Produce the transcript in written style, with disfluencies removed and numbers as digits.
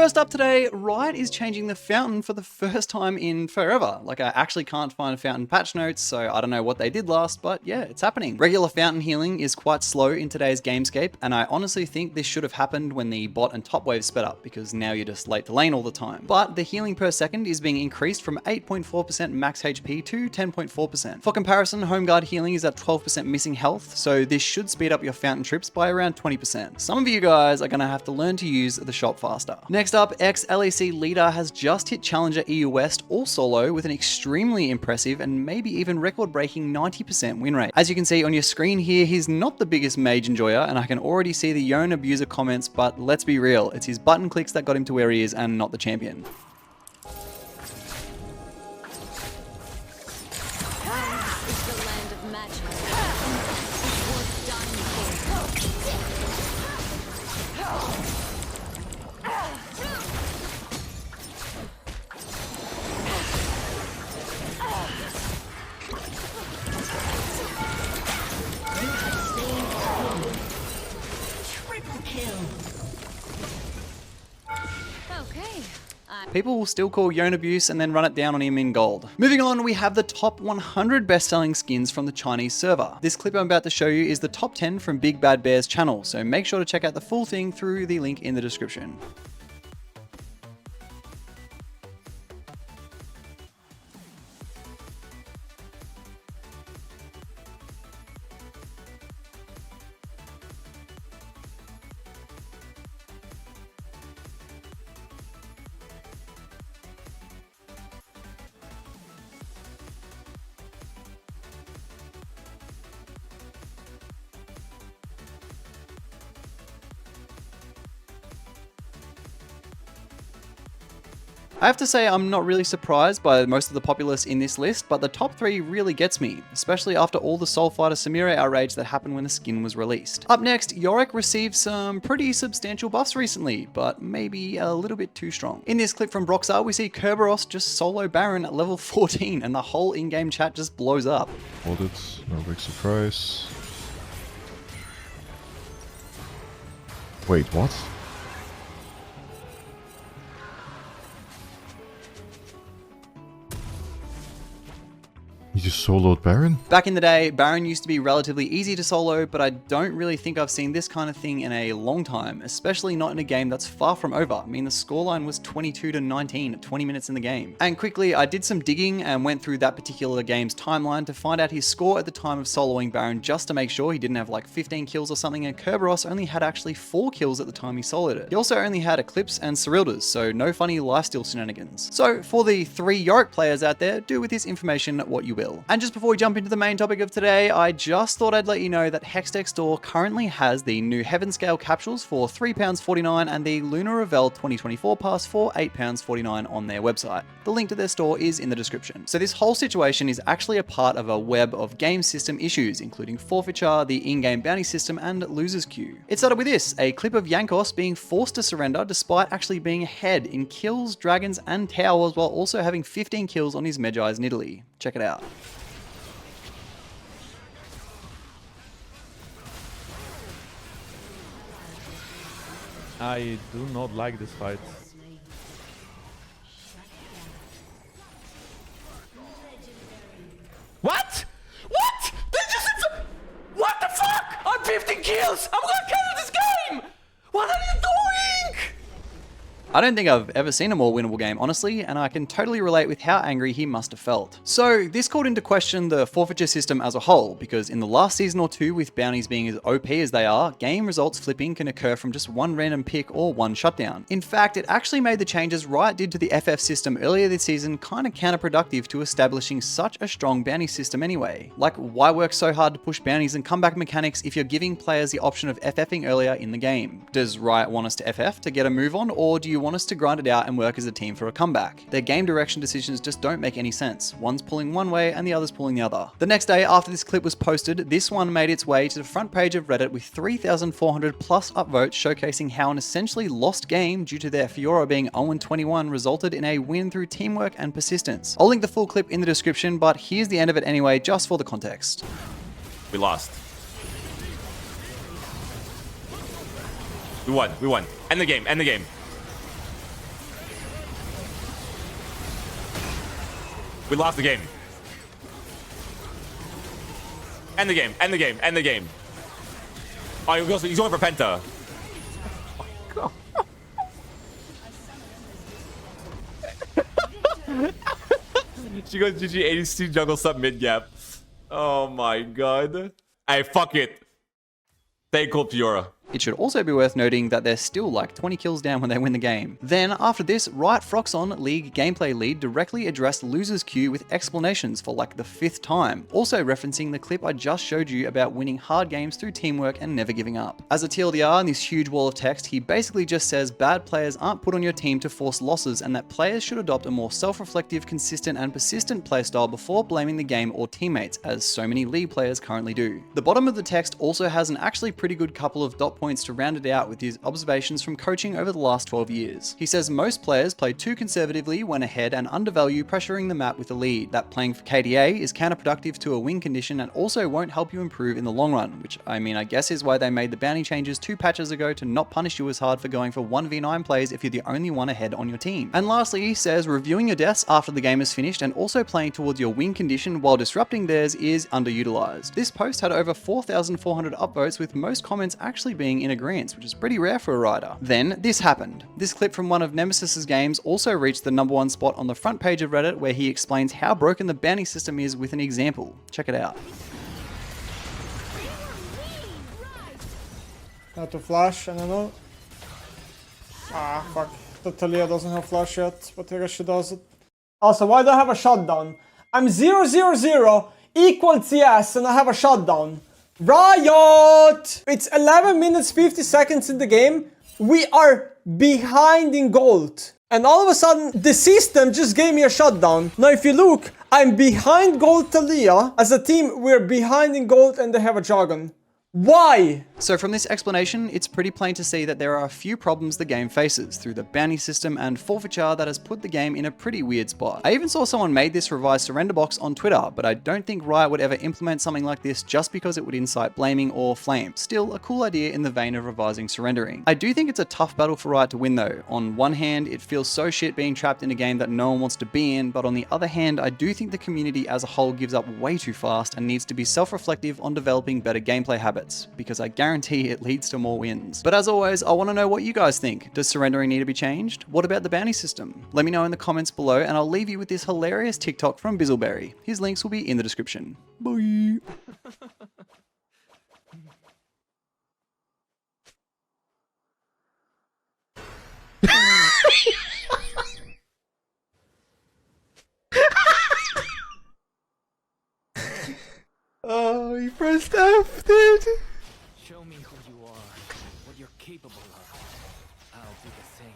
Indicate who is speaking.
Speaker 1: First up today, Riot is changing the fountain for the first time in forever. Like, I actually can't find a fountain patch notes, so I don't know what they did last, but yeah, it's happening. Regular fountain healing is quite slow in today's gamescape, and I honestly think this should have happened when the bot and top wave sped up, because now you're just late to lane all the time. But the healing per second is being increased from 8.4% max HP to 10.4%. For comparison, home guard healing is at 12% missing health, so this should speed up your fountain trips by around 20%. Some of you guys are gonna have to learn to use the shop faster. Next up, ex-LEC leader has just hit Challenger EU West all solo with an extremely impressive and maybe even record-breaking 90% win rate. As you can see on your screen here, he's not the biggest mage enjoyer, and I can already see the Yone abuser comments, but let's be real, it's his button clicks that got him to where he is and not the champion. People will still call Yone abuse and then run it down on him in gold. Moving on, we have the top 100 best-selling skins from the Chinese server. This clip I'm about to show you is the top 10 from Big Bad Bear's channel, so make sure to check out the full thing through the link in the description. I have to say I'm not really surprised by most of the populace in this list, but the top 3 really gets me, especially after all the Soul Fighter Surrender Outrage that happened when the skin was released. Up next, Yorick received some pretty substantial buffs recently, but maybe a little bit too strong. In this clip from Broxar, we see Kerberos just solo Baron at level 14 and the whole in-game chat just blows up.
Speaker 2: Hold it, no big surprise. Wait, what? He just soloed Baron?
Speaker 1: Back in the day, Baron used to be relatively easy to solo, but I don't really think I've seen this kind of thing in a long time, especially not in a game that's far from over. I mean, the scoreline was 22-19 at 20 minutes in the game. And quickly, I did some digging and went through that particular game's timeline to find out his score at the time of soloing Baron, just to make sure he didn't have like 15 kills or something, and Kerberos only had actually 4 kills at the time he soloed it. He also only had Eclipse and Cerilders, so no funny lifesteal shenanigans. So for the 3 Yorick players out there, do with this information what you will. And just before we jump into the main topic of today, I just thought I'd let you know that Hextech store currently has the new Heaven Scale capsules for £3.49 and the Lunar Revel 2024 pass for £8.49 on their website. The link to their store is in the description. So this whole situation is actually a part of a web of game system issues, including forfeiture, the in-game bounty system, and losers queue. It started with this, a clip of Yankos being forced to surrender despite actually being ahead in kills, dragons, and towers, while also having 15 kills on his Medjai's Nidalee. Check it out.
Speaker 3: I do not like this fight. What? What? They just... What the fuck? I'm 15 kills! I'm gonna kill this game! What are you doing?
Speaker 1: I don't think I've ever seen a more winnable game, honestly, and I can totally relate with how angry he must have felt. So this called into question the forfeiture system as a whole, because in the last season or two, with bounties being as OP as they are, game results flipping can occur from just one random pick or one shutdown. In fact, it actually made the changes Riot did to the FF system earlier this season kind of counterproductive to establishing such a strong bounty system anyway. Like, why work so hard to push bounties and comeback mechanics if you're giving players the option of FFing earlier in the game? Does Riot want us to FF to get a move on, or do you want us to grind it out and work as a team for a comeback? Their game direction decisions just don't make any sense. One's pulling one way and the other's pulling the other. The next day after this clip was posted, this one made its way to the front page of Reddit with 3,400 plus upvotes showcasing how an essentially lost game due to their Fiora being 0-21 resulted in a win through teamwork and persistence. I'll link the full clip in the description, but here's the end of it anyway, just for the context.
Speaker 4: We lost. We won. End the game. End the game.
Speaker 3: We lost the game. End the game. End the game. End the game. Oh, he's going for Penta. She goes GG 82 jungle sub mid gap. Oh my god. Hey, fuck it. Stay cool, Fiora.
Speaker 1: It should also be worth noting that they're still like 20 kills down when they win the game. Then, after this, Riot Froxon League gameplay lead directly addressed losers queue with explanations for like the 5th time, also referencing the clip I just showed you about winning hard games through teamwork and never giving up. As a TLDR in this huge wall of text, he basically just says bad players aren't put on your team to force losses and that players should adopt a more self-reflective, consistent and persistent playstyle before blaming the game or teammates, as so many League players currently do. The bottom of the text also has an actually pretty good couple of dot points to round it out with his observations from coaching over the last 12 years. He says most players play too conservatively when ahead and undervalue pressuring the map with a lead, that playing for KDA is counterproductive to a win condition and also won't help you improve in the long run, which I mean I guess is why they made the bounty changes 2 patches ago to not punish you as hard for going for 1v9 plays if you're the only one ahead on your team. And lastly, he says reviewing your deaths after the game is finished and also playing towards your win condition while disrupting theirs is underutilized. This post had over 4,400 upvotes with most comments actually being in agreement, which is pretty rare for a writer. Then this happened. This clip from one of Nemesis's games also reached the #1 spot on the front page of Reddit, where he explains how broken the bounty system is with an example. Check it out.
Speaker 4: Have to flash, I don't know. Ah, fuck. The Talia doesn't have flash yet, but I guess she does it. Also, why do I have a shutdown? I'm 0-0-0 equal CS and I have a shutdown. Riot! It's 11 minutes 50 seconds in the game. We are behind in gold. And all of a sudden, the system just gave me a shutdown. Now if you look, I'm behind gold Talia. As a team, we're behind in gold and they have a Jargon. Why?
Speaker 1: So from this explanation, it's pretty plain to see that there are a few problems the game faces through the bounty system and forfeiture that has put the game in a pretty weird spot. I even saw someone made this revised surrender box on Twitter, but I don't think Riot would ever implement something like this just because it would incite blaming or flame. Still, a cool idea in the vein of revising surrendering. I do think it's a tough battle for Riot to win though. On one hand, it feels so shit being trapped in a game that no one wants to be in, but on the other hand, I do think the community as a whole gives up way too fast and needs to be self-reflective on developing better gameplay habits, because I guarantee it leads to more wins. But as always, I want to know what you guys think. Does surrendering need to be changed? What about the bounty system? Let me know in the comments below, and I'll leave you with this hilarious TikTok from Bizzleberry. His links will be in the description. Bye!
Speaker 3: Oh, he pressed F, dude.
Speaker 5: Show me who you are, what you're capable of. I'll do the same.